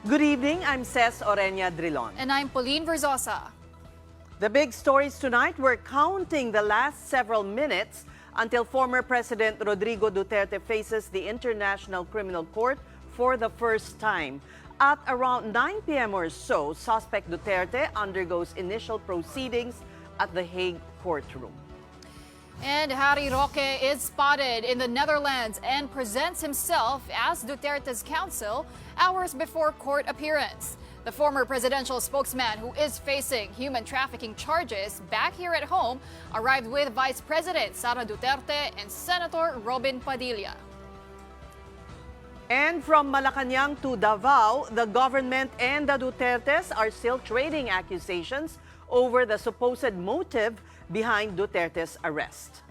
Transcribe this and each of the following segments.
Good evening, I'm Ces Oreña-Drilon. And I'm Pauline Verzosa. The big stories tonight, we're counting the last several minutes until former President Rodrigo Duterte faces the International Criminal Court for the first time. At around 9 p.m. or so, suspect Duterte undergoes initial proceedings at the Hague courtroom. And Harry Roque is spotted in the Netherlands and presents himself as Duterte's counsel hours before court appearance. The former presidential spokesman, who is facing human trafficking charges back here at home, arrived with Vice President Sara Duterte and Senator Robin Padilla. And from Malacanang to Davao, the government and the Dutertes are still trading accusations over the supposed motive behind Duterte's arrest.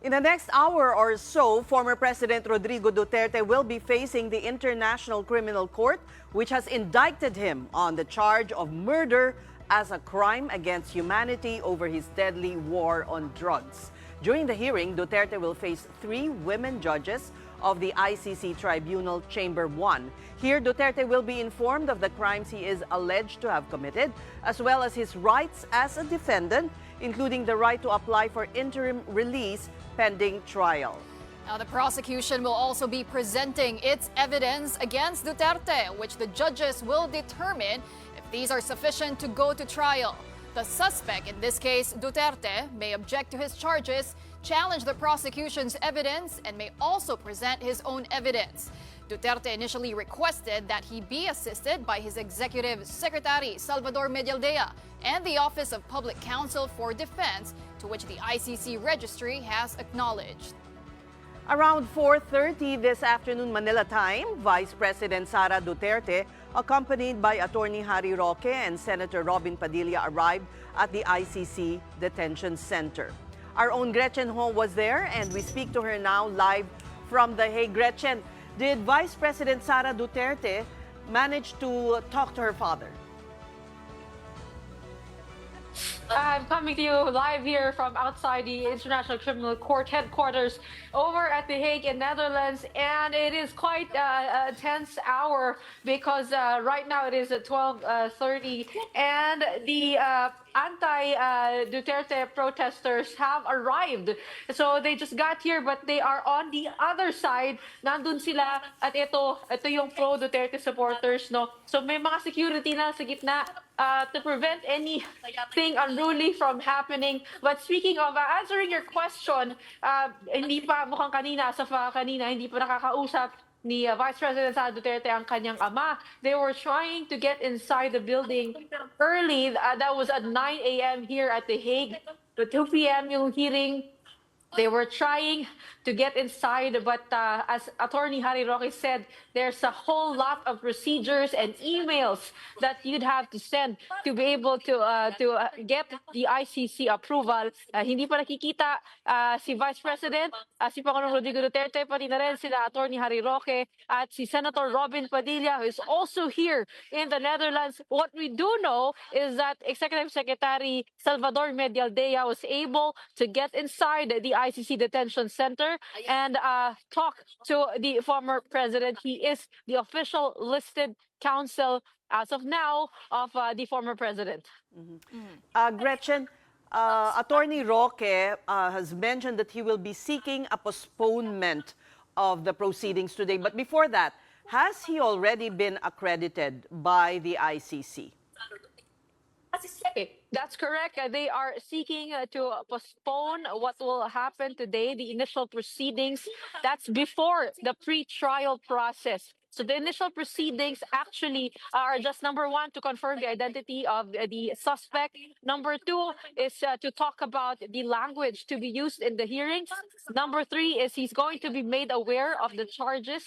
In the next hour or so, former President Rodrigo Duterte will be facing the International Criminal Court, which has indicted him on the charge of murder as a crime against humanity over his deadly war on drugs. During the hearing, Duterte will face 3 women judges of the ICC Tribunal Chamber 1. Here, Duterte will be informed of the crimes he is alleged to have committed, as well as his rights as a defendant, including the right to apply for interim release pending trial. Now, the prosecution will also be presenting its evidence against Duterte, which the judges will determine if these are sufficient to go to trial. The suspect, in this case Duterte, may object to his charges, challenge the prosecution's evidence, and may also present his own evidence. Duterte initially requested that he be assisted by his executive secretary, Salvador Medialdea, and the Office of Public Counsel for Defense, to which the ICC registry has acknowledged. Around 4:30 this afternoon Manila time, Vice President Sara Duterte, accompanied by Attorney Harry Roque and Senator Robin Padilla, arrived at the ICC Detention Center. Our own Gretchen Ho was there, and we speak to her now live from The Hague. Gretchen, did Vice President Sara Duterte manage to talk to her father? I'm coming to you live here from outside the International Criminal Court headquarters over at The Hague in Netherlands, and it is quite a tense hour because right now it is at 12:30, and the anti-Duterte protesters have arrived. So they just got here, but they are on the other side. Nandun sila, at ito yung pro-Duterte supporters, no? So may mga security na sa gitna to prevent anything unruly from happening. But speaking of answering your question, hindi pa mukhang kanina, hindi pa nakakausap ni Vice President Sara Duterte ang kanyang ama. They were trying to get inside the building early. That was at 9 a.m. here at The Hague. At 2 p.m. yung hearing. They were trying to get inside, but as Attorney Harry Roque said, there's a whole lot of procedures and emails that you'd have to send to be able to get the ICC approval. Hindi pa nakikita si Vice President, si Pangulong Rodrigo Duterte, pati na rin sila Attorney Harry Roque at si Senator Robin Padilla, who is also here in the Netherlands. What we do know is that Executive Secretary Salvador Medialdea was able to get inside the ICC Detention Center and talk to the former president. He is the official listed counsel as of now of the former president. Gretchen, Attorney Roque has mentioned that he will be seeking a postponement of the proceedings today. But before that, has he already been accredited by the ICC? That's correct. They are seeking to postpone what will happen today, the initial proceedings. That's before the pre-trial process. So the initial proceedings actually are just number 1, to confirm the identity of the suspect. Number 2 is to talk about the language to be used in the hearings. Number 3 is he's going to be made aware of the charges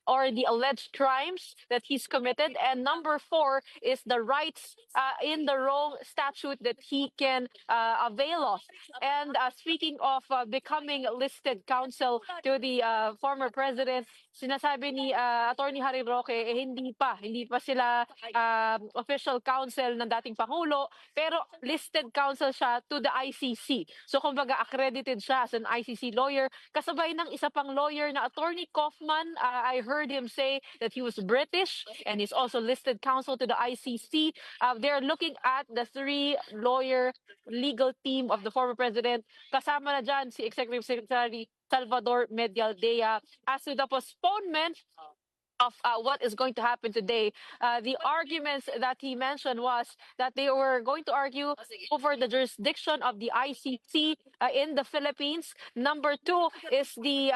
or the alleged crimes that he's committed. And number 4 is the rights in the Rome statute that he can avail of. And speaking of becoming listed counsel to the former president, sinasabi ni Attorney Attorney Harry Roque, hindi pa sila official counsel ng dating Pangulo, pero listed counsel siya to the ICC. So kumbaga accredited siya as an ICC lawyer, kasabay ng isa pang lawyer na Attorney Kaufman. I heard him say that he was British and he's also listed counsel to the ICC. They're looking at the three-lawyer legal team of the former president. Kasama na dyan si Executive Secretary Salvador Medialdea. As to the postponement of what is going to happen today, the arguments that he mentioned was that they were going to argue over the jurisdiction of the ICC in the Philippines. Number two is the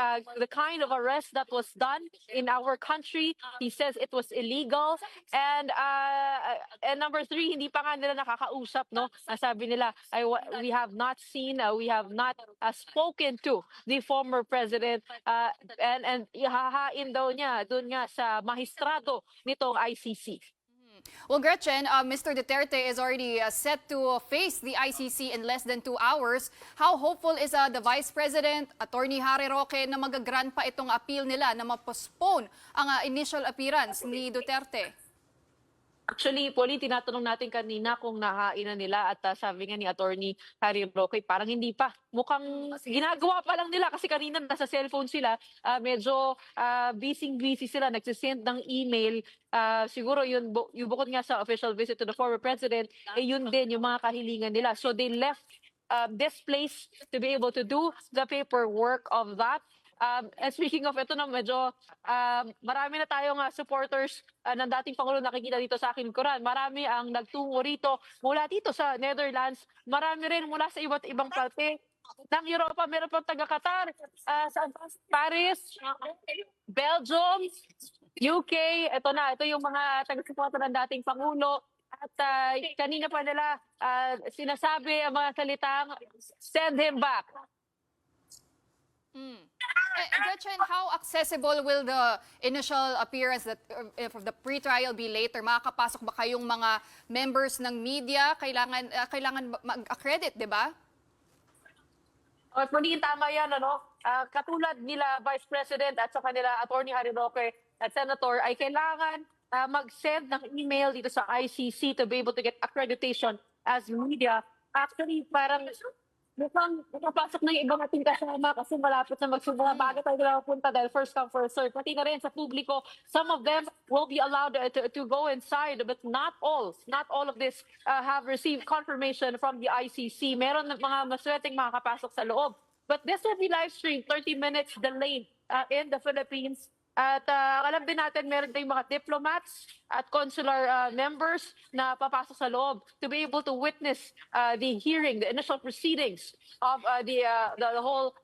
kind of arrest that was done in our country. He says it was illegal. And number three, hindi pa nga nila nakakausap, no? Sabi nila, we have not seen, we have not spoken to the former president, and ihahain daw niya doon nga sa mahistrado nitong ICC. Well, Gretchen, Mr. Duterte is already set to face the ICC in less than 2 hours. How hopeful is the Vice President, Attorney Harry Roque, na magagrant pa itong appeal nila na ma-postpone ang initial appearance ni Duterte? Actually, Pauline, tinatanong natin kanina kung nahain na nila at sabi nga ni Attorney Harry Roque, parang hindi pa. Mukhang ginagawa pa lang nila kasi kanina nasa cellphone sila. Medyo busy sila, nagsisend ng email. Siguro yung bukod nga sa official visit to the former president, yun din yung mga kahilingan nila. So they left this place to be able to do the paperwork of that. And speaking of ito na medyo marami na tayong supporters ng dating Pangulo nakikita dito sa akin Quran. Marami ang nagtungo rito mula dito sa Netherlands. Marami rin mula sa iba't ibang parte ng Europa. Meron pang taga-Qatar, sa Paris, Belgium, UK. Ito yung mga taga-suporta ng dating Pangulo. At kanina pa nila sinasabi ang mga salitang, send him back. Gretchen, how accessible will the initial appearance that of the pre-trial be later? Makakapasok ba kayong mga members ng media? Kailangan mag-accredit, di ba? Magiging tama yan, ano? Katulad nila Vice President at sa kanila Attorney Harry Roque at Senator ay kailangan mag-send ng email dito sa ICC to be able to get accreditation as media. Actually, parang mukhang nakapasok na yung ibang ating kasama kasi malapit na magsimula. Bago tayo napunta dahil first come, first serve. Pati na rin sa publiko, some of them will be allowed to go inside, but not all. Not all of this have received confirmation from the ICC. Meron mga maswerteng makakapasok sa loob. But this will be live streamed, 30 minutes delayed in the Philippines. At alam din natin, meron tayong mga diplomats at consular members na papasok sa loob to be able to witness the hearing, the initial proceedings of the whole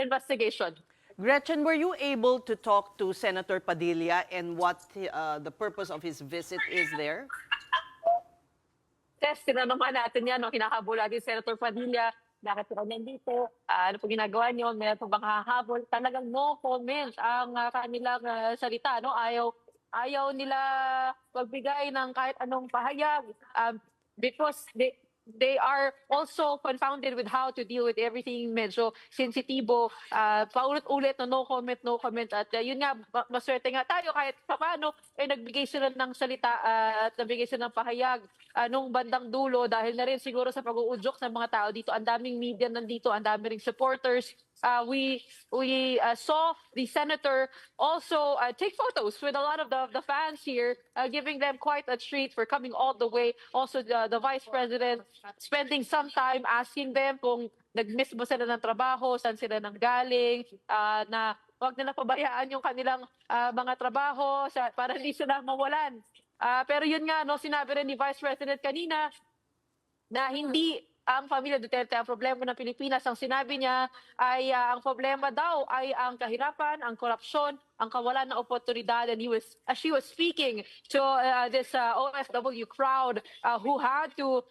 investigation. Gretchen, were you able to talk to Senator Padilla and what the purpose of his visit is there? Test, tinanong natin yan, kinakabula din Senator Padilla. Bakit po nandito? Ano po ginagawa niyo? Meron po bang hahabol? Talagang no comment ang kanilang salita. No? Ayaw nila magbigay ng kahit anong pahayag because they are also confounded with how to deal with everything. Medyo sensitibo. Paulit-ulit na no comment. At yun nga, maswerte nga tayo kahit paano nagbigay sila ng salita at nagbigay sila ng pahayag nung bandang dulo dahil na rin siguro sa pag-uudyok ng mga tao dito. Ang daming media nandito, ang daming ring supporters. We saw the senator also take photos with a lot of the fans here, giving them quite a treat for coming all the way. Also, the vice president spending some time asking them kung nag-miss ba sila ng trabaho, saan sila nanggaling, na wag nila pabayaan yung kanilang mga trabaho para hindi sila mawalan. Pero yun nga, no, sinabi rin ni Vice President kanina na hindi ang pamilya Duterte ang problema ng Pilipinas. Ang sinabi niya ay ang problema daw ay ang kahirapan, ang korupsyon, ang kawalan ng oportunidad. And she was speaking to this OFW crowd who had to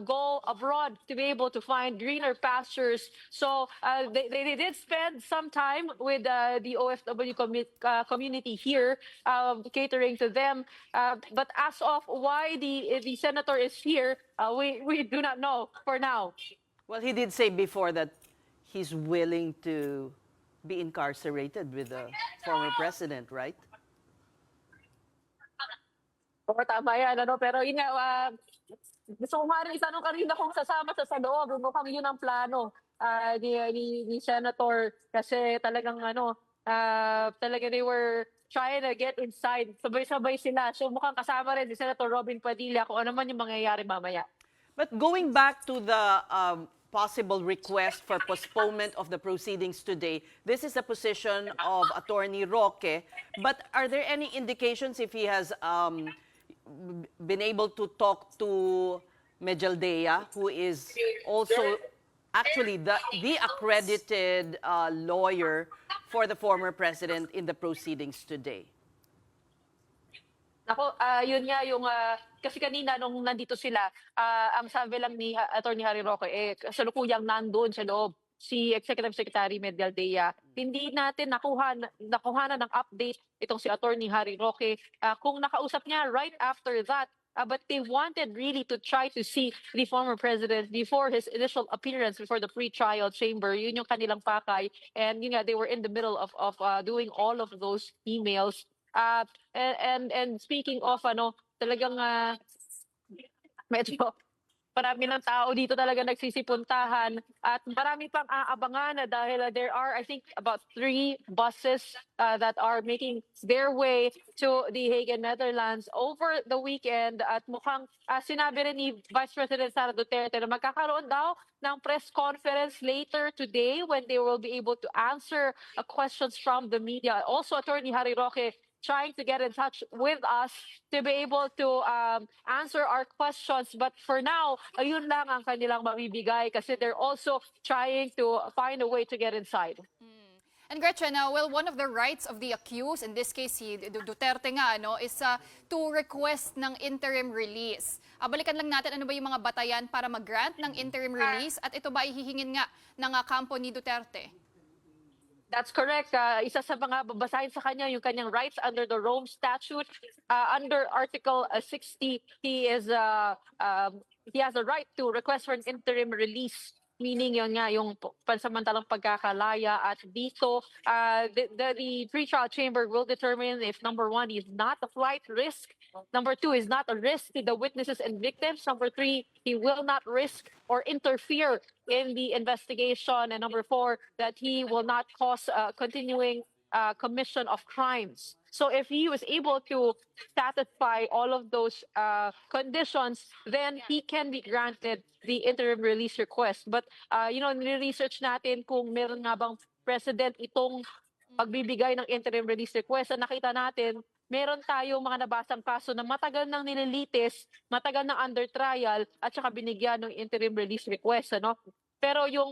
go abroad to be able to find greener pastures. So they did spend some time with the OFW community here, catering to them. But as of why the senator is here, we do not know for now. Well, he did say before that he's willing to be incarcerated with the former president, right? Oo, tama yan, ano, pero yun nga, gusto ko nga rin itanong kanina kung sasama sa loob. Mukhang yun ang plano ni Senator kasi talagang talaga they were trying to get inside. Sabay-sabay sila. So mukhang kasama rin si Senator Robin Padilla kung ano man yung mangyayari mamaya. But going back to the possible request for postponement of the proceedings today, this is the position of Attorney Roque. But are there any indications if he has been able to talk to Medjaldea, who is also actually the accredited lawyer for the former president in the proceedings today? Ako, yun nga yung kasi kanina nung nandito sila, ang sabi lang ni Attorney Harry Roque kasalukuyang nandoon sa loob si Executive Secretary Medialdea. Hindi natin nakuhanan ng update itong si Attorney Harry Roque kung nakausap niya right after that. But they wanted really to try to see the former president before his initial appearance before the pre-trial chamber. Yun yung kanilang pakay. And yun nga, they were in the middle of doing all of those emails. And speaking of talagang medyo marami ng tao dito talaga nagsisipuntahan at marami pang aabangan dahil there are I think about 3 buses that are making their way to The Hague, Netherlands over the weekend at mukhang sinabi rin ni Vice President Sara Duterte na magkakaroon daw ng press conference later today when they will be able to answer questions from the media. Also, Attorney Harry Roque trying to get in touch with us to be able to answer our questions. But for now, ayun lang ang kanilang mabibigay kasi they're also trying to find a way to get inside. And Gretchen, well, one of the rights of the accused, in this case si Duterte nga, is to request ng interim release. Balikan lang natin ano ba yung mga batayan para mag-grant ng interim release at ito ba ihihingin nga ng kampo ni Duterte? That's correct. Isa sa mga babasahin sa kanya yung kanyang rights under the Rome Statute. Under Article 60, he has a right to request for an interim release. Meaning yun nga, yung pansamantalang pagkakalaya at dito, the pre-trial chamber will determine if number 1 is not a flight risk, number 2 is not a risk to the witnesses and victims, number 3, he will not risk or interfere in the investigation, and number 4, that he will not cause continuing commission of crimes. So if he was able to satisfy all of those conditions, then he can be granted the interim release request. But, nire-research natin kung meron nga bang precedent itong pagbibigay ng interim release request. At nakita natin, meron tayong mga nabasang kaso na matagal nang nililitis, matagal nang under trial, at saka binigyan ng interim release request. Pero yung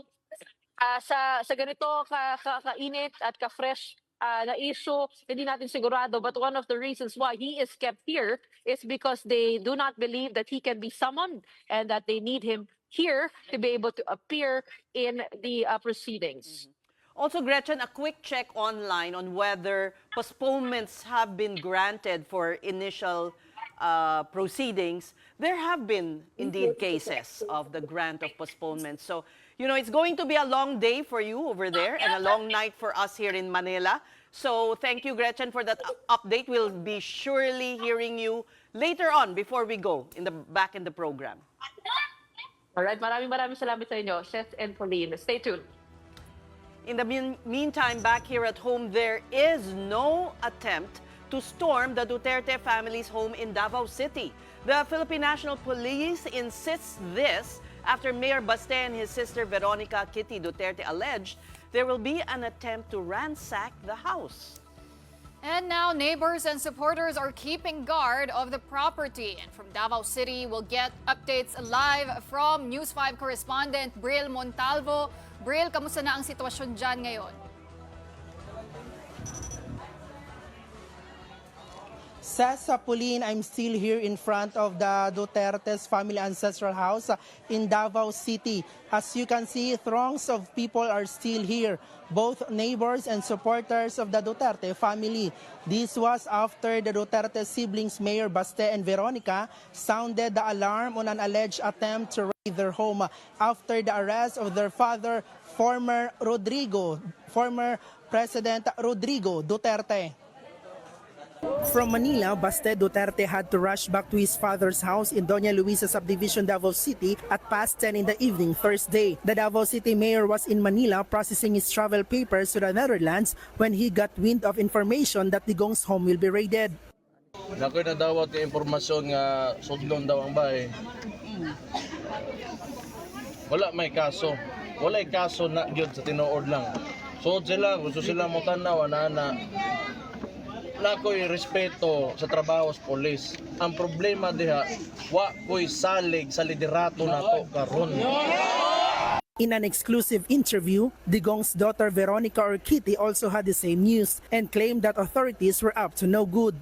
sa ganito kainit at ka-fresh na issue, hindi natin sigurado. But one of the reasons why he is kept here is because they do not believe that he can be summoned and that they need him here to be able to appear in the proceedings. Also, Gretchen, a quick check online on whether postponements have been granted for initial proceedings. There have been indeed cases of the grant of postponement. So, it's going to be a long day for you over there and a long night for us here in Manila. So, thank you, Gretchen, for that update. We'll be surely hearing you later on before we go back in the program. All right, maraming salamat sa inyo, Seth and Pauline. Stay tuned. In the meantime, back here at home, there is no attempt to storm the Duterte family's home in Davao City. The Philippine National Police insists this after Mayor Baste and his sister Veronica Kitty Duterte alleged there will be an attempt to ransack the house. And now neighbors and supporters are keeping guard of the property. And from Davao City, we'll get updates live from News 5 correspondent Bril Montalvo. Bril, kamusta na ang sitwasyon dyan ngayon? Says Pauline, I'm still here in front of the Duterte's family ancestral house in Davao City. As you can see, throngs of people are still here, both neighbors and supporters of the Duterte family. This was after the Duterte siblings, Mayor Baste and Veronica, sounded the alarm on an alleged attempt to raid their home after the arrest of their father, former President Rodrigo Duterte. From Manila, Baste Duterte had to rush back to his father's house in Doña Luisa Subdivision, Davao City at past 10 in the evening Thursday. The Davao City mayor was in Manila processing his travel papers to the Netherlands when he got wind of information that Digong's home will be raided. Nakoy na dawat yung impormasyon nga sudlon daw ang bahay. Wala may kaso. Wala kaso na gyud sa tinuod lang. So sila gusto sila mo tanaw na nakoy respeto sa trabaho sa polis. Ang problema diha, wa koy salig sa liderato nato karon. In an exclusive interview, Digong's daughter Veronica Orquiti also had the same news and claimed that authorities were up to no good.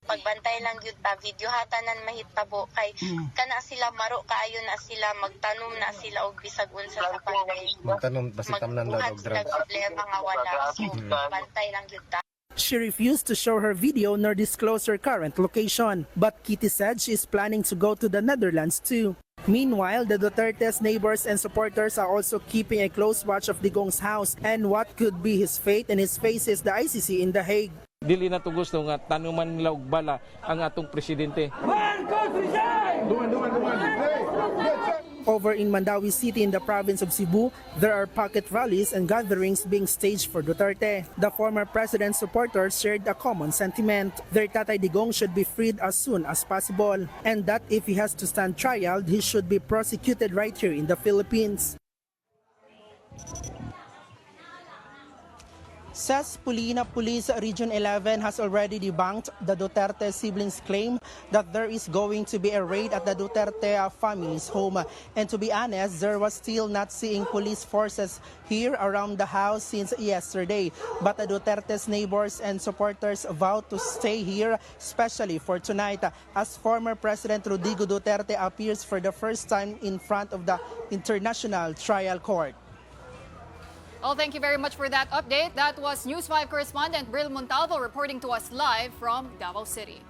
Pagbantay lang yun ta, video hatanan mahitabo kay kana sila maro kaayo na sila magtanom na sila og bisag unsa sa pantay. Magtanom basta tamnan daw og sila problema nga wala. So, bantay lang yun ta. She refused to show her video nor disclose her current location, but Kitty said she is planning to go to the Netherlands too. Meanwhile, the Duterte's neighbors and supporters are also keeping a close watch of Digong's house and what could be his fate, and his faces the ICC in The Hague. Dili na to gusto nga tanuman nila og bala ang atong presidente. Over in Mandawi City in the province of Cebu, there are pocket rallies and gatherings being staged for Duterte. The former president's supporters shared a common sentiment. Their Tatay Digong should be freed as soon as possible, and that if he has to stand trial, he should be prosecuted right here in the Philippines. Ces Oreña Police Region 11 has already debunked the Duterte siblings' claim that there is going to be a raid at the Duterte family's home. And to be honest, there was still not seeing police forces here around the house since yesterday. But the Duterte's neighbors and supporters vowed to stay here, especially for tonight, as former President Rodrigo Duterte appears for the first time in front of the International Trial Court. Well, thank you very much for that update. That was News 5 correspondent Bril Montalvo reporting to us live from Davao City.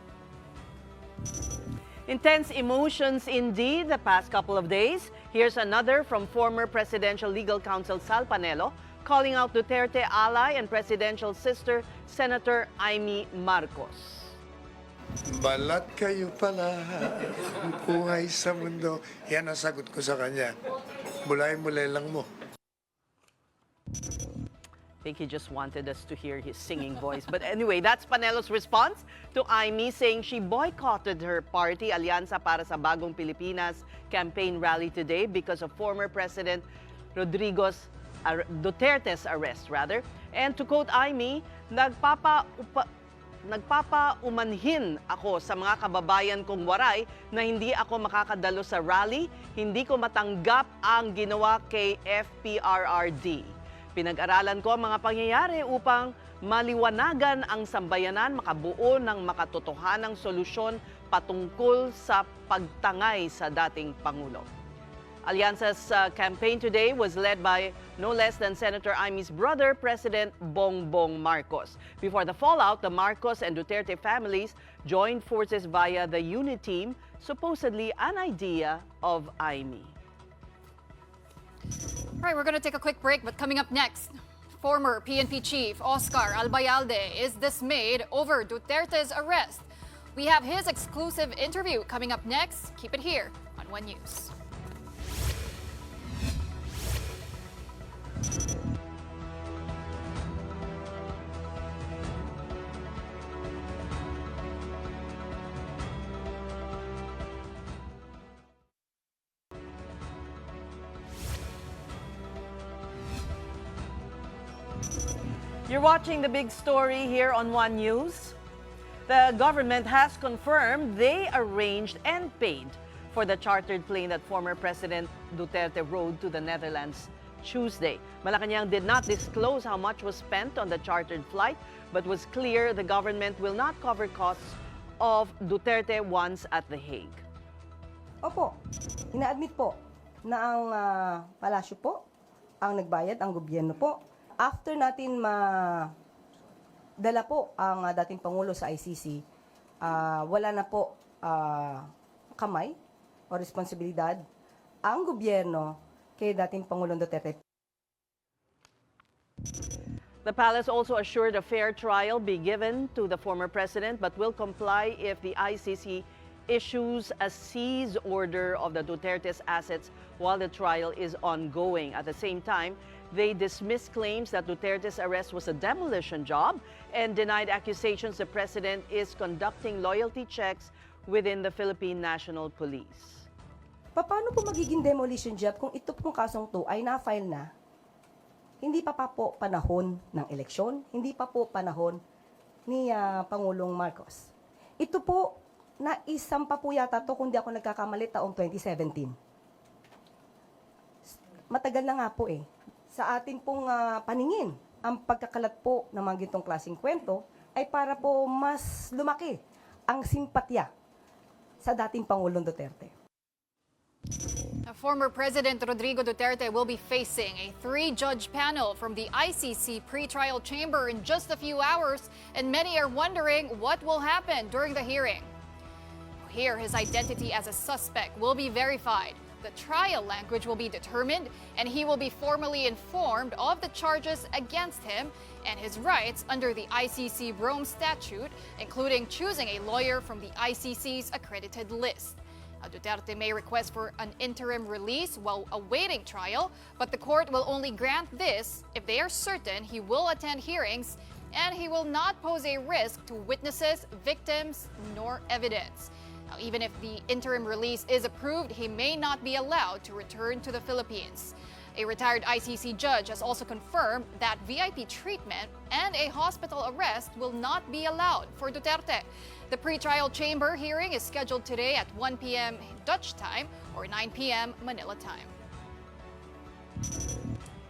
Intense emotions indeed the past couple of days. Here's another from former Presidential Legal Counsel Sal Panelo calling out Duterte ally and presidential sister Senator Amy Marcos. Balat kayo pala, buhay sa mundo. Yan ang sagot ko sa kanya. Bulay-mulay lang mo. I think he just wanted us to hear his singing voice. But anyway, that's Panelo's response to Amy saying she boycotted her party, Alianza para sa Bagong Pilipinas campaign rally today because of former President Duterte's arrest, rather. And to quote Amy, nagpapaumanhin ako sa mga kababayan kong waray na hindi ako makakadalo sa rally, hindi ko matanggap ang ginawa kay FPRRD. Pinag-aralan ko ang mga pangyayari upang maliwanagan ang sambayanan, makabuo ng makatotohanang solusyon patungkol sa pagtangay sa dating Pangulo. Alianza's campaign today was led by no less than Senator Amy's brother, President Bongbong Marcos. Before the fallout, the Marcos and Duterte families joined forces via the unit team, supposedly an idea of Amy. All right, we're going to take a quick break, but coming up next, former PNP chief Oscar Albayalde is dismayed over Duterte's arrest. We have his exclusive interview coming up next. Keep it here on One News. You're watching The Big Story here on One News. The government has confirmed they arranged and paid for the chartered plane that former President Duterte rode to the Netherlands Tuesday. Malacanang did not disclose how much was spent on the chartered flight, but was clear the government will not cover costs of Duterte once at The Hague. Opo, ina-admit po na ang palasyo po, ang nagbayad, ang gobyerno po. After natin dala po ang dating Pangulo sa ICC, wala na po kamay o responsibilidad ang gobyerno kay dating Pangulong Duterte. The palace also assured a fair trial be given to the former president, but will comply if the ICC issues a seize order of the Duterte's assets while the trial is ongoing. At the same time, they dismissed claims that Duterte's arrest was a demolition job and denied accusations the president is conducting loyalty checks within the Philippine National Police. Paano po magiging demolition job kung ito pong kasong to ay na-file na? Hindi pa po panahon ng eleksyon, hindi pa po panahon ni Pangulong Marcos. Ito po, naisampa po yata to kung di ako nagkakamali taong 2017. Matagal na nga po eh. Sa ating pong paningin, ang pagkakalat po ng mga gintong klaseng kwento ay para po mas lumaki ang simpatya sa dating Pangulong Duterte. Former President Rodrigo Duterte will be facing a 3-judge panel from the ICC pretrial chamber in just a few hours, and many are wondering what will happen during the hearing. Here, his identity as a suspect will be verified. The trial language will be determined, and he will be formally informed of the charges against him and his rights under the ICC Rome Statute, including choosing a lawyer from the ICC's accredited list. Duterte may request for an interim release while awaiting trial, but the court will only grant this if they are certain he will attend hearings and he will not pose a risk to witnesses, victims, nor evidence. Now, even if the interim release is approved, he may not be allowed to return to the Philippines. A retired ICC judge has also confirmed that VIP treatment and a hospital arrest will not be allowed for Duterte. The pretrial chamber hearing is scheduled today at 1 p.m. Dutch time or 9 p.m. Manila time.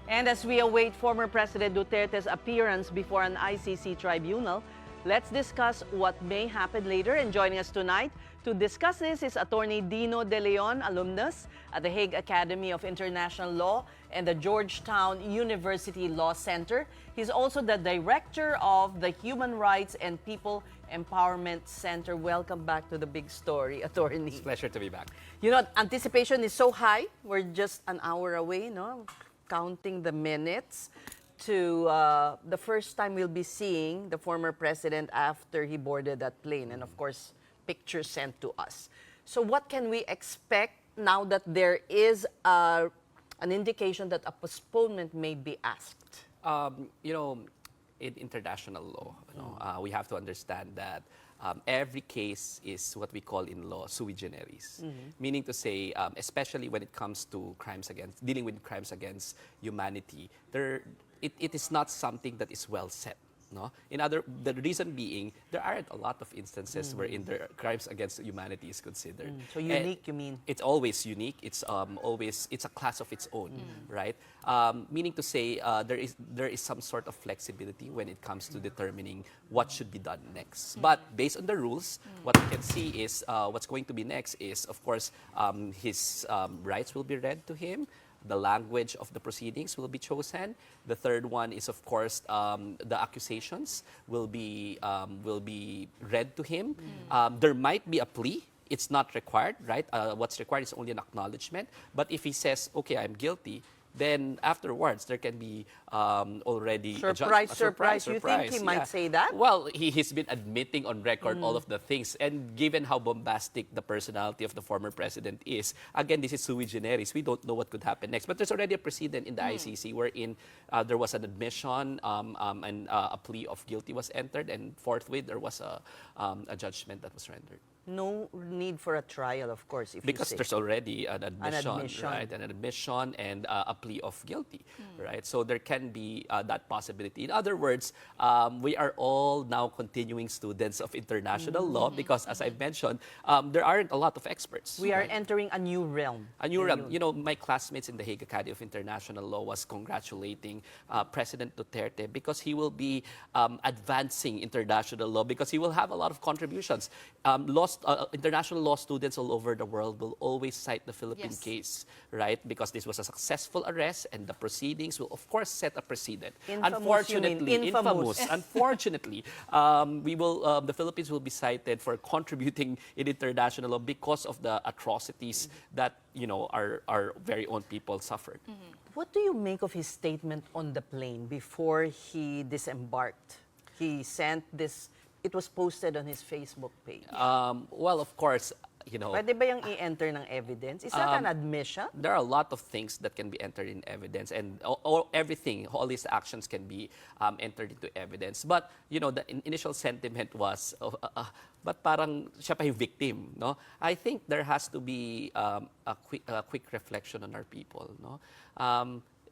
And as we await former President Duterte's appearance before an ICC tribunal, let's discuss what may happen later. And joining us tonight to discuss this is Attorney Dino De Leon, alumnus at the Hague Academy of International Law and the Georgetown University Law Center. He's also the director of the Human Rights and People Empowerment Center. Welcome back to the Big Story, Attorney. It's a pleasure to be back. You know, anticipation is so high. We're just an hour away, no? Counting the minutes to the first time we'll be seeing the former president after he boarded that plane, and of course, pictures sent to us. So what can we expect now that there is an indication that a postponement may be asked? In international law, we have to understand that every case is what we call in law sui generis, meaning to say, especially when it comes to dealing with crimes against humanity, it is not something that is well set. No? The reason being, there aren't a lot of instances wherein the crimes against humanity is considered. So unique, you mean? It's always unique. It's a class of its own, right? Meaning to say, there is some sort of flexibility when it comes to determining what should be done next. But based on the rules, what we can see is what's going to be next is, of course, his rights will be read to him. The language of the proceedings will be chosen. The third one is, of course, the accusations will be read to him. There might be a plea. It's not required, right? What's required is only an acknowledgement. But if he says, okay, I'm guilty, then afterwards there can be already surprise. You think he might say that? Well, he's been admitting on record all of the things, and given how bombastic the personality of the former president is, again, this is sui generis. We don't know what could happen next. But there's already a precedent in the ICC wherein there was an admission and a plea of guilty was entered, and forthwith there was a judgment that was rendered. No need for a trial, of course, because there's already an admission, right? An admission and a plea of guilty, right? So there can be that possibility. In other words, we are all now continuing students of international law because, as I've mentioned, there aren't a lot of experts. We are entering a new realm. A new realm. You know, my classmates in the Hague Academy of International Law was congratulating President Duterte because he will be advancing international law because he will have a lot of contributions. Law international law students all over the world will always cite the Philippine Yes. case, right? Because this was a successful arrest, and the proceedings will, of course, set a precedent. Infamous, you mean? Infamous. Unfortunately, the Philippines will be cited for contributing in international law because of the atrocities that our very own people suffered. What do you make of his statement on the plane before he disembarked? He sent this, it was posted on his Facebook page. Well, of course, Pwede ba yung i-enter ng evidence? Is that an admission? there are a lot of things that can be entered in evidence, and everything, all his actions can be entered into evidence. But, the initial sentiment was, but parang siya pa yung victim, no? I think there has to be a quick reflection on our people, no?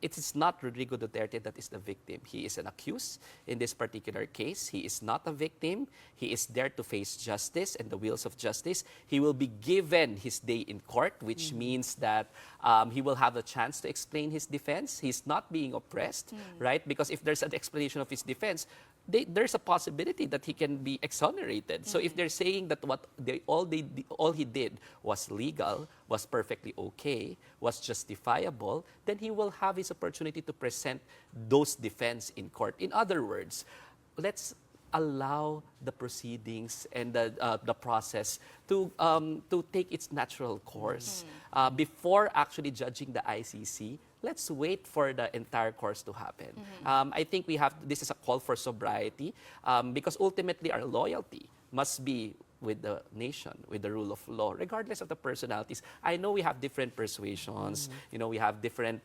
It is not Rodrigo Duterte that is the victim. He is an accused in this particular case. He is not a victim. He is there to face justice and the wheels of justice. He will be given his day in court, which means that he will have a chance to explain his defense. He's not being oppressed, right? Because if there's an explanation of his defense, there's a possibility that he can be exonerated. So if they're saying that all he did was legal, was perfectly okay, was justifiable, then he will have his opportunity to present those defense in court. In other words, let's allow the proceedings and the process to take its natural course. Before actually judging the ICC, let's wait for the entire course to happen. I think this is a call for sobriety, because ultimately our loyalty must be with the nation, with the rule of law, regardless of the personalities. I know we have different persuasions, we have different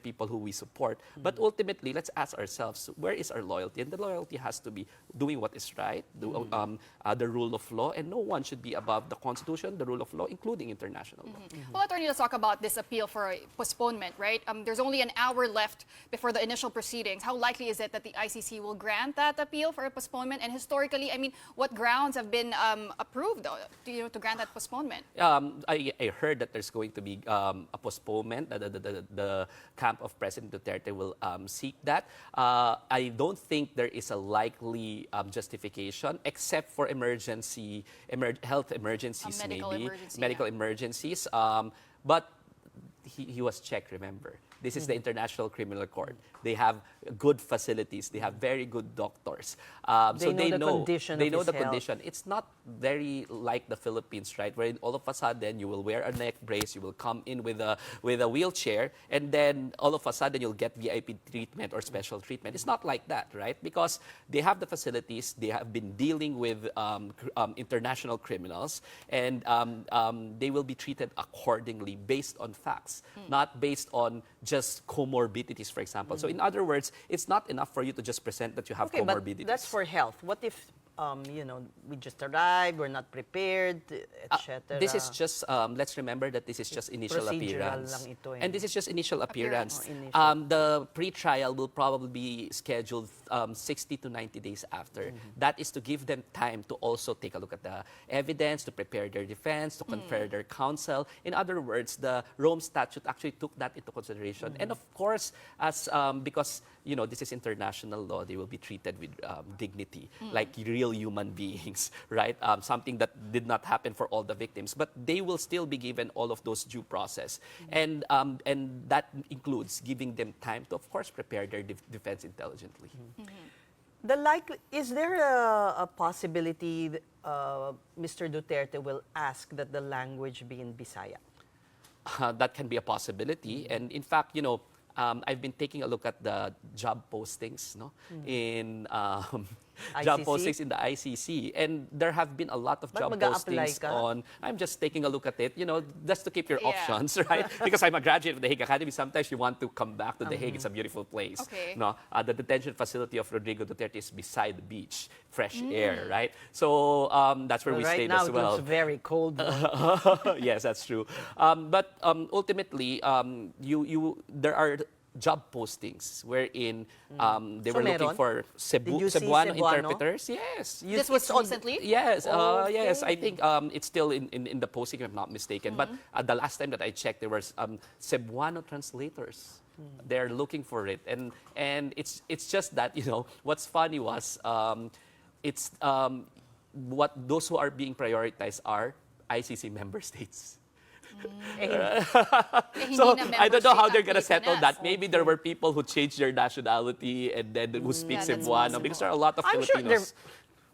people who we support, but ultimately, let's ask ourselves, where is our loyalty? And the loyalty has to be doing what is right, the rule of law, and no one should be above the Constitution, the rule of law, including international law. Well, Attorney, let's talk about this appeal for postponement, right? There's only an hour left before the initial proceedings. How likely is it that the ICC will grant that appeal for a postponement? And historically, I mean, what grounds have been approved to grant that postponement? I heard that there's going to be a postponement. The camp of President Duterte will seek that. I don't think there is a likely justification, except for health emergencies, medical emergencies. But he was checked, remember. This is the International Criminal Court. They have good facilities. They have very good doctors. They know the condition. It's not very like the Philippines, right? Where all of a sudden you will wear a neck brace, you will come in with a wheelchair, and then all of a sudden you'll get VIP treatment or special treatment. It's not like that, right? Because they have the facilities. They have been dealing with international criminals, and they will be treated accordingly based on facts, not based on just comorbidities, for example. So in other words, it's not enough for you to just present that you have comorbidities. But that's for health. What if, we just arrived, we're not prepared, etc.? This is just, let's remember that this is just initial appearance. Lang ito, And this is just initial appearance. Initial. The pre-trial will probably be scheduled 60 to 90 days after. That is to give them time to also take a look at the evidence, to prepare their defense, to confer their counsel. In other words, the Rome Statute actually took that into consideration. And of course, because this is international law, they will be treated with dignity, like real human beings, right? Something that did not happen for all the victims, but they will still be given all of those due process, and that includes giving them time to, of course, prepare their defense intelligently. Is there a possibility Mr. Duterte will ask that the language be in Bisaya? That can be a possibility, and in fact, I've been taking a look at the job postings, in job postings in the ICC, and there have been a lot of job postings on. I'm just taking a look at it, just to keep your options, right? Because I'm a graduate of the Hague Academy. Sometimes you want to come back to the Hague. It's a beautiful place. Okay. The detention facility of Rodrigo Duterte is beside the beach, fresh air, right? So that's where we stayed as well. Right now it looks very cold. Yes, that's true. But ultimately, there are job postings wherein they were looking for Cebuano interpreters. Yes. This was recently? Yes. Yes. I think it's still in the posting, if I'm not mistaken. But the last time that I checked, there was Cebuano translators. They're looking for it, and it's just that what's funny was those who are being prioritized are ICC member states. Hindi So na I don't know how they're member gonna state ang settle Pilipinas. that. Maybe there were people who changed their nationality and then who speak Yeah, that's Cebuano, possible. because there are a lot of I'm sure Filipinos.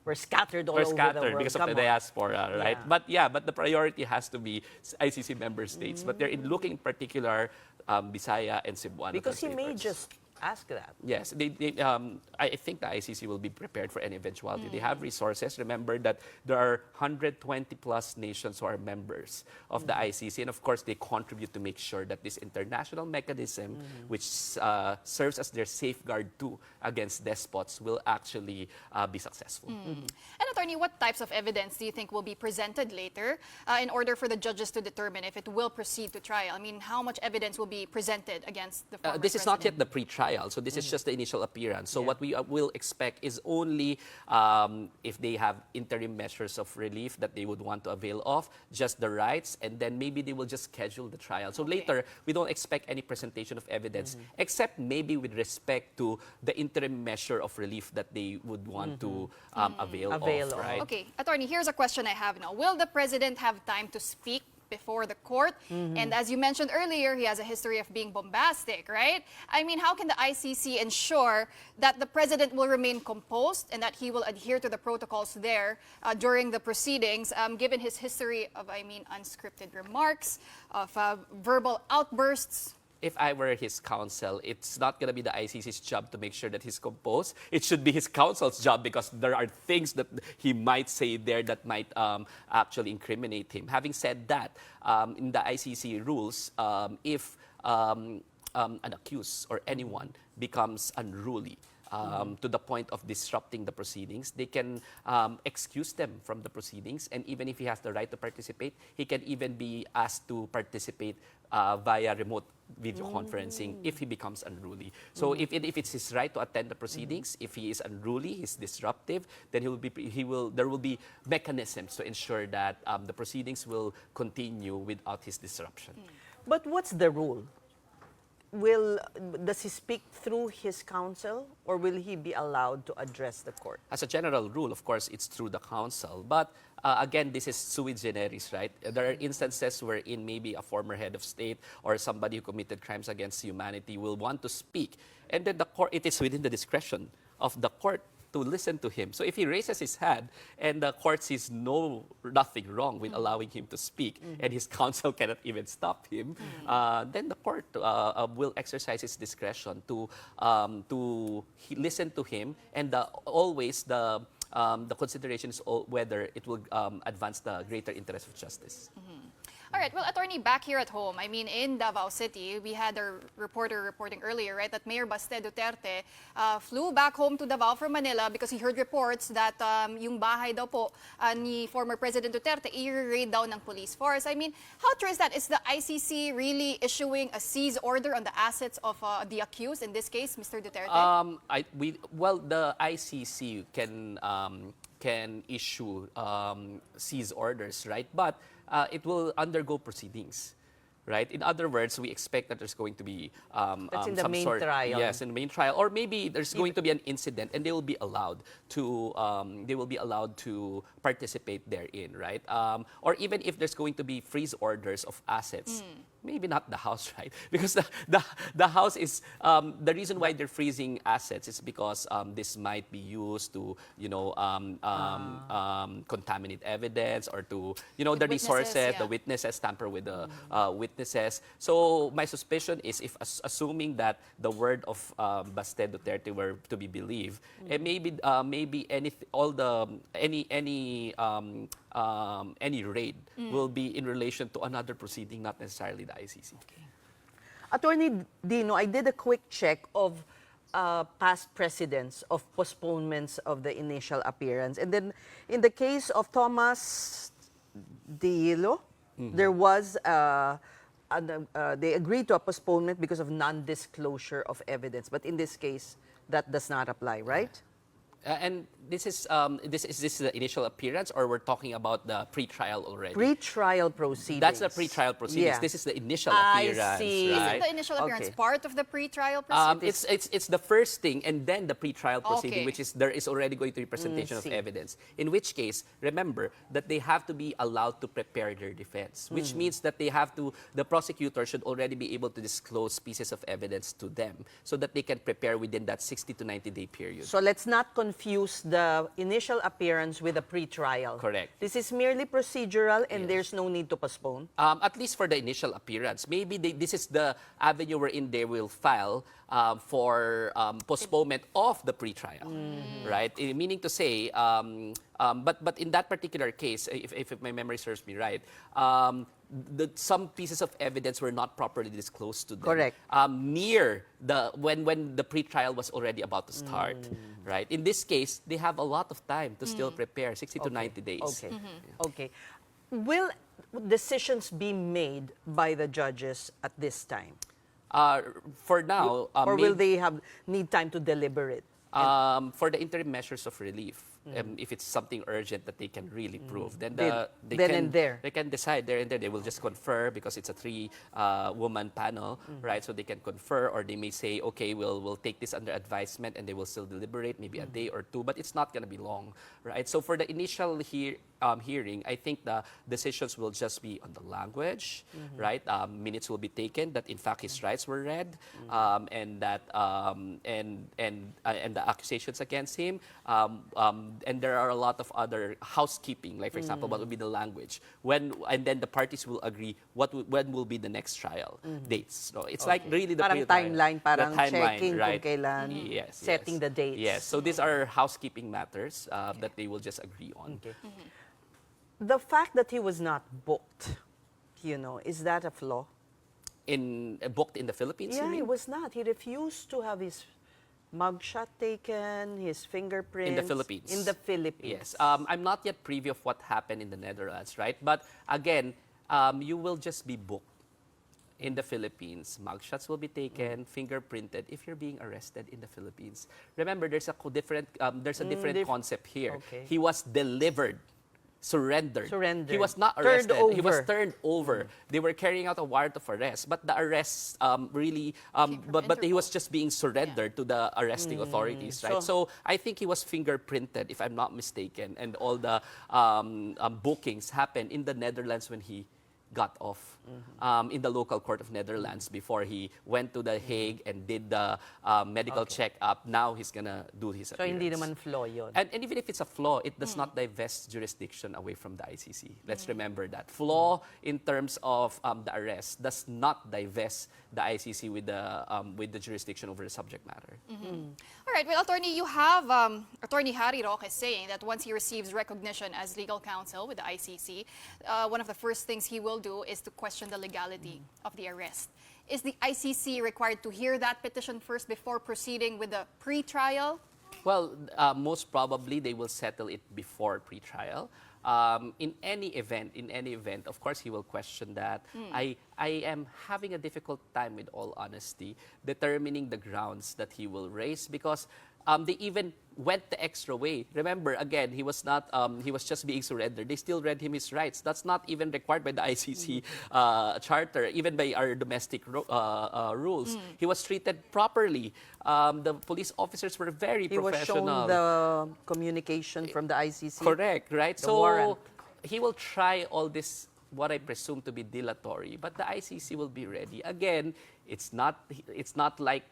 we're scattered all Or over the scattered world. because of Come the on. diaspora, right? Yeah. But the priority has to be ICC member states. But they're looking in particular Bisaya and Cebuano Because he may translators. just ask that. Yes, I think the ICC will be prepared for any eventuality. They have resources. Remember that there are 120 plus nations who are members of the ICC, and of course they contribute to make sure that this international mechanism, which serves as their safeguard too against despots, will actually be successful. And Attorney, what types of evidence do you think will be presented later in order for the judges to determine if it will proceed to trial? I mean, how much evidence will be presented against the former This is not yet president? the pre-trial, so this is just the initial appearance. So what we will expect is only if they have interim measures of relief that they would want to avail of, just the rights, and then maybe they will just schedule the trial. So later, we don't expect any presentation of evidence, except maybe with respect to the interim measure of relief that they would want to avail of, right? Okay, Attorney, here's a question I have now. Will the president have time to speak before the court? And as you mentioned earlier, he has a history of being bombastic, right? I mean, how can the ICC ensure that the president will remain composed and that he will adhere to the protocols there during the proceedings, given his history of, unscripted remarks, of verbal outbursts? If I were his counsel, it's not going to be the ICC's job to make sure that he's composed. It should be his counsel's job, because there are things that he might say there that might actually incriminate him. Having said that, in the ICC rules, if an accused or anyone becomes unruly, to the point of disrupting the proceedings, they can excuse them from the proceedings, and even if he has the right to participate, he can even be asked to participate via remote video conferencing if he becomes unruly. So if it's his right to attend the proceedings, if he is unruly, he's disruptive, then there will be mechanisms to ensure that the proceedings will continue without his disruption. But what's the rule? Does he speak through his counsel, or will he be allowed to address the court? As a general rule, of course, it's through the council. But again, this is sui generis, right? There are instances wherein maybe a former head of state or somebody who committed crimes against humanity will want to speak. And then the court, it is within the discretion of the court to listen to him. So if he raises his hand and the court sees nothing wrong with allowing him to speak, and his counsel cannot even stop him, then the court will exercise its discretion to listen to him, and always the consideration is whether it will advance the greater interest of justice. All right, well, Attorney, back here at home, in Davao City, we had a reporter reporting earlier, right, that Mayor Duterte flew back home to Davao from Manila because he heard reports that yung bahay daw po ni former President Duterte, i-raid daw ng police force. How true is that? Is the ICC really issuing a seize order on the assets of the accused, in this case, Mr. Duterte? The ICC can issue seize orders, right? But it will undergo proceedings, right? In other words, we expect that there's going to be That's in the some main sort, trial. yes, in the main trial, or maybe there's going to be an incident, and they will be allowed to participate therein, right? Or even if there's going to be freeze orders of assets. Maybe not the house, right? Because the house is, the reason why they're freezing assets is because this might be used to, contaminate evidence, or to, the resources, the witnesses, tamper with the witnesses. So my suspicion is, if assuming that the word of Baste Duterte were to be believed, and maybe any raid will be in relation to another proceeding, not necessarily the ICC. Okay. Attorney Dino, I did a quick check of past precedents of postponements of the initial appearance. And then in the case of Thomas Dielo, there was, they agreed to a postponement because of non-disclosure of evidence. But in this case, that does not apply, right? And this is the initial appearance, or we're talking about the pre-trial already? Pre-trial proceedings. That's the pre-trial proceedings. Yeah. This is the initial I appearance, see. right? Isn't the initial appearance Okay. part of the pre-trial proceedings? It's the first thing, and then the pre-trial proceeding, Okay. which is there is already going to be presentation of see. evidence. In which case, remember that they have to be allowed to prepare their defense, which means that the prosecutor should already be able to disclose pieces of evidence to them so that they can prepare within that 60 to 90-day period. So let's not confuse the initial appearance with a pre-trial. Correct. This is merely procedural and there's no need to postpone. At least for the initial appearance. Maybe this is the avenue wherein they will file for postponement of the pretrial, right? Meaning to say, but in that particular case, if my memory serves me right, some pieces of evidence were not properly disclosed to them. Correct. Near when the pretrial was already about to start, right? In this case, they have a lot of time to still prepare, 60 to 90 days. Okay. Okay. Will decisions be made by the judges at this time? For now, Or will they need time to deliberate? For the interim measures of relief, if it's something urgent that they can really prove, then they can decide there and there. They will just confer because it's a three-woman panel, right? So they can confer, or they may say, okay, we'll take this under advisement, and they will still deliberate, maybe a day or two, but it's not going to be long, right? So for the initial hearing, I think the decisions will just be on the language, right? Minutes will be taken that in fact his rights were read, and that and the accusations against him, and there are a lot of other housekeeping, like for example, what would be the language, and then the parties will agree when will be the next trial dates. So it's like really the Parang timeline, parang checking right? kung kailan, setting the dates. Yes, so these are housekeeping matters that they will just agree on. Okay. The fact that he was not booked, is that a flaw? Booked in the Philippines? Yeah, you mean? he was not. He refused to have his mugshot taken, his fingerprints. In the Philippines. In the Philippines. Yes. I'm not yet privy of what happened in the Netherlands, right? But again, you will just be booked in the Philippines. Mugshots will be taken, fingerprinted if you're being arrested in the Philippines. Remember, there's a different concept here. Okay. He was delivered. Surrendered. Surrendered. He was not Turned arrested. over. He was turned over. They were carrying out a warrant of arrest, but the arrest but he was just being surrendered to the arresting authorities, right? So I think he was fingerprinted, if I'm not mistaken, and all the bookings happened in the Netherlands when he got off in the local court of Netherlands before he went to The Hague and did the medical check-up. Now he's gonna do his appearance. So hindi naman flaw yun. And even if it's a flaw, it does not divest jurisdiction away from the ICC. Let's remember that. Flaw in terms of the arrest does not divest the ICC with the jurisdiction over the subject matter. All right, well, Attorney, you have Attorney Harry Roque saying that once he receives recognition as legal counsel with the ICC, one of the first things he will do is to question the legality of the arrest. Is the ICC required to hear that petition first before proceeding with the pre-trial? Well, most probably they will settle it before pre-trial. In any event, of course, he will question that. I am having a difficult time, with all honesty, determining the grounds that he will raise, because they even went the extra way. Remember, again, he was not. He was just being surrendered. They still read him his rights. That's not even required by the ICC charter, even by our domestic rules. He was treated properly. The police officers were very professional. He was shown the communication from the ICC. Correct, right? The warrant. He will try all this, what I presume to be dilatory, but the ICC will be ready. Again, it's not like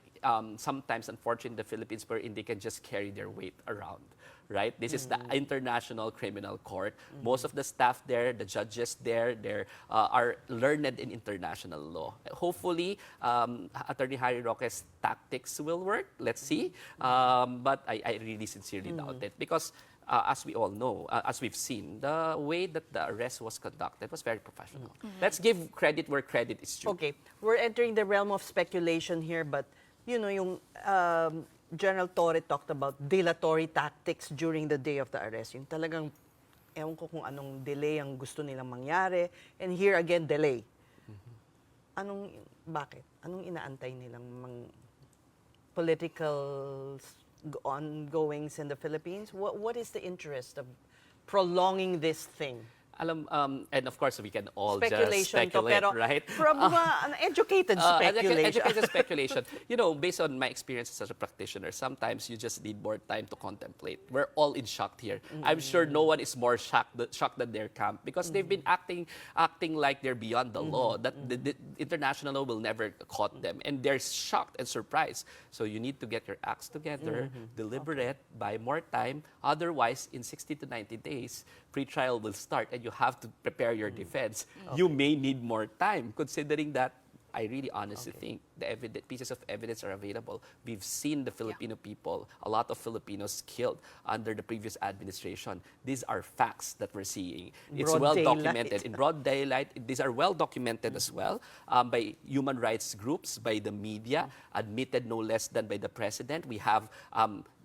sometimes, unfortunately, in the Philippines, wherein they can just carry their weight around, right? This is the International Criminal Court. Most of the staff there, the judges there, are learned in international law. Hopefully, Attorney Harry Roque's tactics will work. Let's see. But I really sincerely doubt it, because as we all know, as we've seen, the way that the arrest was conducted was very professional. Let's give credit where credit is due. Okay, we're entering the realm of speculation here, but yung General Torre talked about dilatory tactics during the day of the arrest. Yung talagang, ewan ko kung anong delay ang gusto nilang mangyari. And here again, delay. Bakit? Anong inaantay nilang political ongoings in the Philippines? What is the interest of prolonging this thing? And of course, we can all Speculation just speculate, to, pero right? from an educated speculation. Educated speculation. You know, based on my experiences as a practitioner, sometimes you just need more time to contemplate. We're all in shock here. I'm sure no one is more shocked than their camp because they've been acting like they're beyond the law, that the international law will never caught them. And they're shocked and surprised. So you need to get your acts together, deliberate, buy more time. Otherwise, in 60 to 90 days, pre-trial will start and you have to prepare your defense. You may need more time, considering that I really honestly think the pieces of evidence are available. We've seen the Filipino people, a lot of Filipinos killed under the previous administration. These are facts that we're seeing. It's well documented. In broad daylight, these are well documented as well by human rights groups, by the media, admitted no less than by the president. We have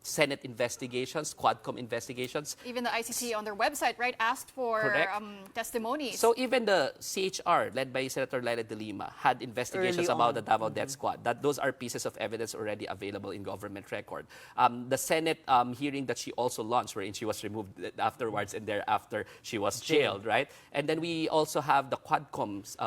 Senate investigations, Quadcom investigations. Even the ICC on their website, right, asked for testimonies. So even the CHR, led by Senator Laila de Lima, had investigations about the Davao Death Squad. Those are pieces of evidence already available in government record. The Senate hearing that she also launched, wherein she was removed afterwards and thereafter she was jailed, right? And then we also have the Quadcoms,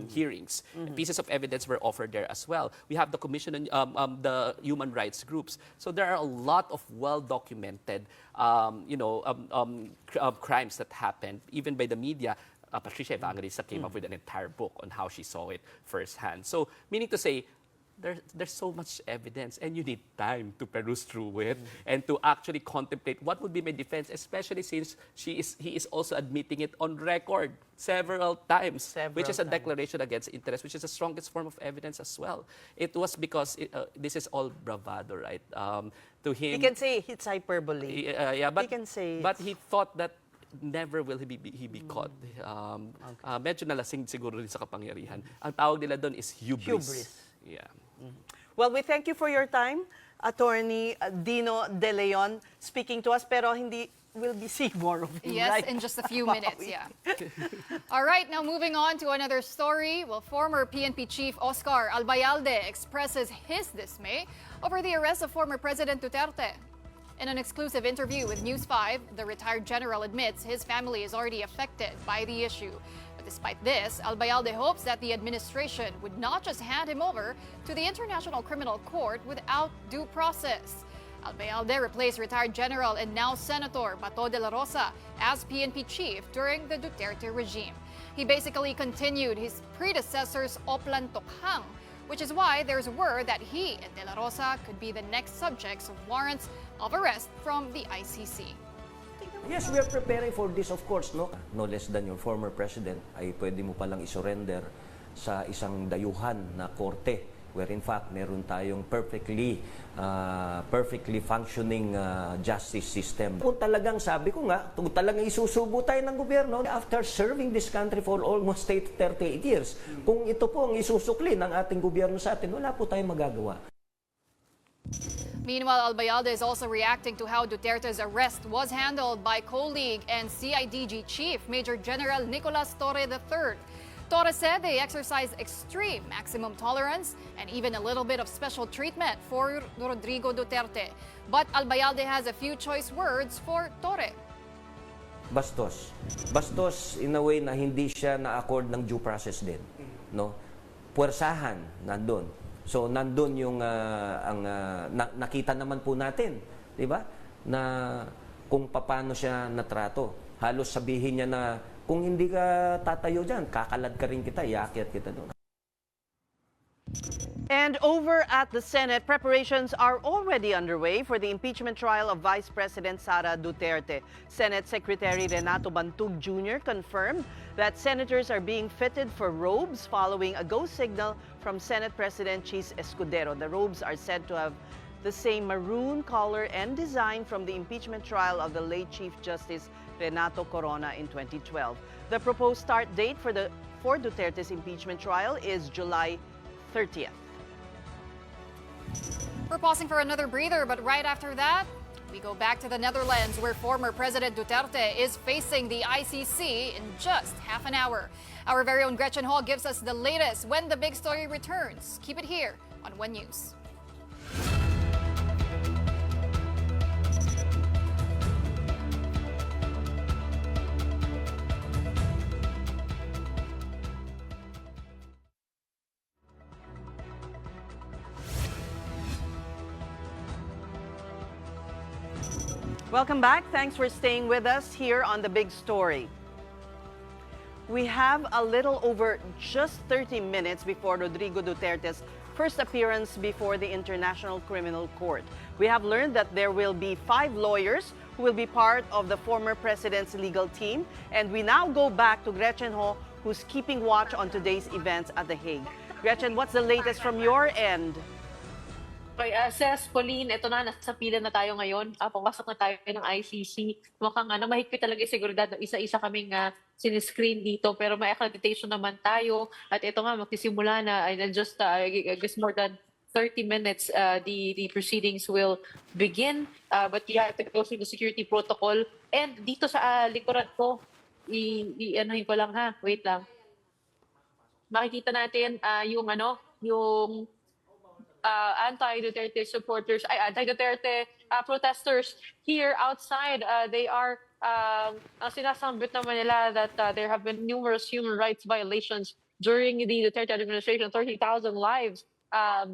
hearings. Pieces of evidence were offered there as well. We have the Commission on the human rights groups. So there are a lot of well-documented, crimes that happened, even by the media. Patricia Evangelista came up with an entire book on how she saw it firsthand. So, meaning to say, there's so much evidence and you need time to peruse through it and to actually contemplate what would be my defense, especially since he is also admitting it on record several times, which is a declaration against interest, which is the strongest form of evidence as well. It was because this is all bravado, right? To him, he can say it's hyperbole. But he can say he thought that never will he be caught. Medyo nalasing siguro rin sa kapangyarihan. Ang tawag nila doon is hubris. Yeah. Well, we thank you for your time, Attorney Dino De Leon, speaking to us, pero we'll be seeing more of him, yes, right? in just a few minutes, yeah. All right, now moving on to another story. Well, former PNP Chief Oscar Albayalde expresses his dismay over the arrest of former President Duterte. In an exclusive interview with News 5, the retired general admits his family is already affected by the issue. But despite this, Albayalde hopes that the administration would not just hand him over to the International Criminal Court without due process. Albayalde replaced retired general and now Senator Bato de la Rosa as PNP chief during the Duterte regime. He basically continued his predecessor's Oplan Tokhang, which is why there's word that he and De La Rosa could be the next subjects of warrants of arrest from the ICC. Yes, we are preparing for this, of course, no? No less than your former president ay pwede mo palang isurrender sa isang dayuhan na korte where in fact meron tayong perfectly functioning justice system. Kung talagang sabi ko nga, kung talagang isusubo tayo ng gobyerno after serving this country for almost 38 years, kung ito po ang isusukli ng ating gobyerno sa atin, wala po tayong magagawa. Meanwhile, Albayalde is also reacting to how Duterte's arrest was handled by colleague and CIDG Chief Major General Nicolas Torre III. Torre said they exercised extreme maximum tolerance and even a little bit of special treatment for Rodrigo Duterte. But Albayalde has a few choice words for Torre. Bastos. Bastos in a way na hindi siya na-accord ng due process din. No? Puwersahan, nandun. So, nandun yung nakita naman po natin, di ba? Na kung paano siya natrato. Halos sabihin niya na kung hindi ka tatayo dyan, kakalad ka rin kita, iakyat kita doon. And over at the Senate, preparations are already underway for the impeachment trial of Vice President Sara Duterte. Senate Secretary Renato Bantug Jr. confirmed that senators are being fitted for robes following a go signal from Senate President Chis Escudero. The robes are said to have the same maroon color and design from the impeachment trial of the late Chief Justice Renato Corona in 2012. The proposed start date for Duterte's impeachment trial is July 30th. We're pausing for another breather, but right after that, we go back to the Netherlands, where former President Duterte is facing the ICC in just half an hour. Our very own Gretchen Hall gives us the latest when the big story returns. Keep it here on One News. Welcome back. Thanks for staying with us here on The Big Story. We have a little over just 30 minutes before Rodrigo Duterte's first appearance before the International Criminal Court. We have learned that there will be 5 lawyers who will be part of the former president's legal team. And we now go back to Gretchen Ho, who's keeping watch on today's events at The Hague. Gretchen, what's the latest from your end? Okay, Ces, Pauline, ito na, nasa pila na tayo ngayon. Pumasok na tayo ng ICC. Mukhang mahigpit talaga yung seguridad. Isa-isa kaming siniscreen dito. Pero may accreditation naman tayo. At ito nga, magsisimula na. And just, I guess more than 30 minutes, the proceedings will begin. But you have to go through the security protocol. And dito sa likuran ko, i-anuhin ko lang ha. Wait lang. Makikita natin yung anti-Duterte supporters, anti-Duterte protesters here outside. They are, ang sinasambit naman nila that there have been numerous human rights violations during the Duterte administration. 30,000 lives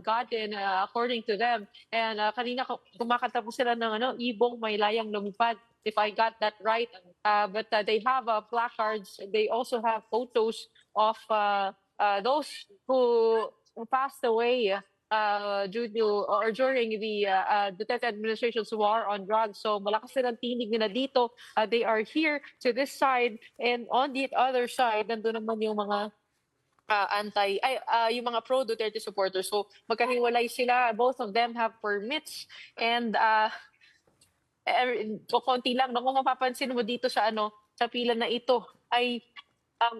gotten according to them. And kanina kumakanta po sila ng ibong may layang lumipad, if I got that right. But they have placards. They also have photos of those who passed away due to or during the Duterte administration's war on drugs. So malakas silang tinig nila dito. They are here to this side, and on the other side, nandun naman yung mga yung mga pro-Duterte supporters. So magkahiwalay sila. Both of them have permits, and konti lang. Kung mapapansin mo dito sa sa pila na ito ay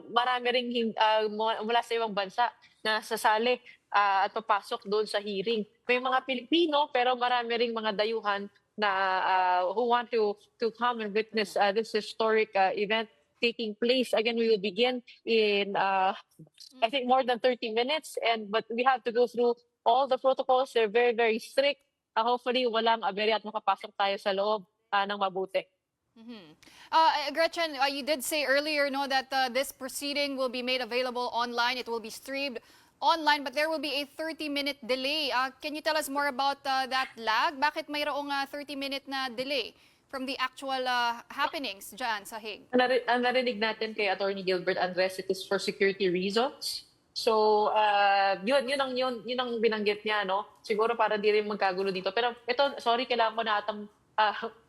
marami ring mula sa ibang bansa na sasali at papasok doon sa hearing. May mga Pilipino pero marami ring mga dayuhan na who want to come and witness this historic event taking place. Again, we will begin in I think more than 30 minutes, but we have to go through all the protocols. They're very, very strict. Hopefully walang aberya at makapasok tayo sa loob ng mabuti. Gretchen, you did say earlier that this proceeding will be made available online. It will be streamed online, but there will be a 30-minute delay. Can you tell us more about that lag? Bakit mayroong 30-minute na delay from the actual happenings dyan sa Hague? Ang narinig natin kay Attorney Gilbert Andres, it is for security reasons. So, yun ang binanggit niya, no? Siguro para di rin magkagulo dito. Pero ito, sorry, kailangan ko na atang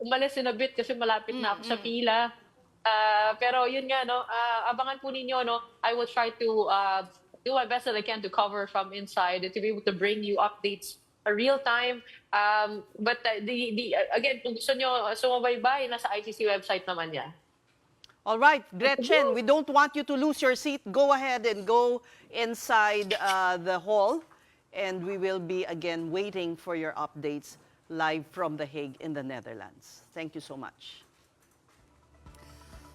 umalis in a bit kasi malapit na ako sa pila. Pero yun nga, no? Abangan po ninyo, no? I will try to do my best that I can to cover from inside and to be able to bring you updates real time. But again, kung gusto nyo sumabaybay, nasa ICC website naman yan. All right, Gretchen, we don't want you to lose your seat. Go ahead and go inside the hall, and we will be again waiting for your updates live from The Hague in the Netherlands. Thank you so much.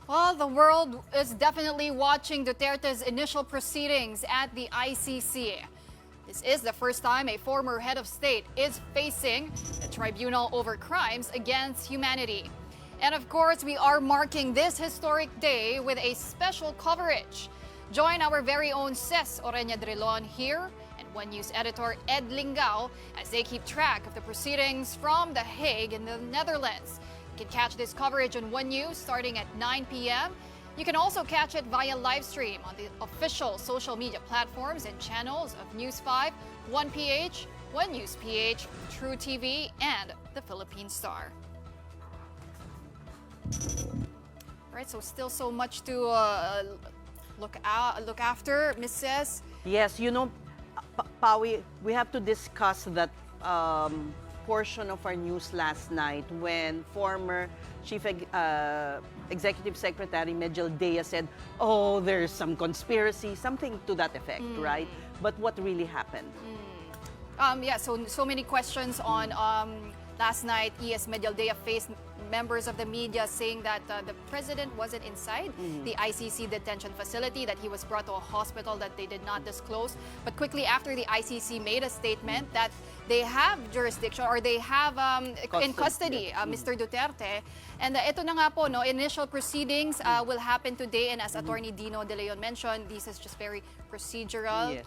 Well, the world is definitely watching Duterte's initial proceedings at the ICC. This is the first time a former head of state is facing a tribunal over crimes against humanity. And of course, we are marking this historic day with a special coverage. Join our very own Ces Oreña-Drilon here and One News editor Ed Lingao as they keep track of the proceedings from The Hague in the Netherlands. You can catch this coverage on One News starting at 9 p.m. You can also catch it via live stream on the official social media platforms and channels of News 5, 1PH, One News PH, True TV, and the Philippine Star. All right, so still so much to look after, Mrs. Yes, you know, Pawi, we have to discuss that portion of our news last night when former Chief Executive Secretary Medjel Dea said, oh, there's some conspiracy, something to that effect, right? But what really happened? Yeah, so many questions on last night. ES Medjel Dea faced members of the media saying that the president wasn't inside the ICC detention facility, that he was brought to a hospital that they did not disclose. But quickly after, the ICC made a statement that they have jurisdiction or they have in custody Mr. Duterte. And ito na nga po, no, initial proceedings will happen today. And as Attorney Dino De Leon mentioned, this is just very procedural. Yes.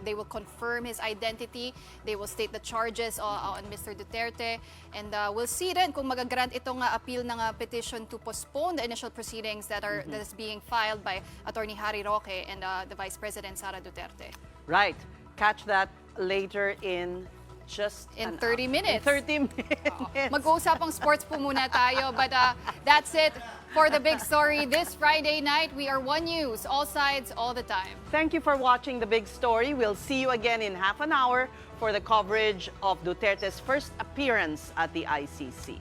They will confirm his identity. They will state the charges on Mr. Duterte. And we'll see then kung magagrant itong appeal ng petition to postpone the initial proceedings that is being filed by Attorney Harry Roque and the Vice President Sara Duterte. Right. Catch that later in just In 30 minutes. 30 minutes. Mag-uusapang sports po muna tayo, but that's it for the big story this Friday night. We are One News, all sides, all the time. Thank you for watching The Big Story. We'll see you again in half an hour for the coverage of Duterte's first appearance at the ICC.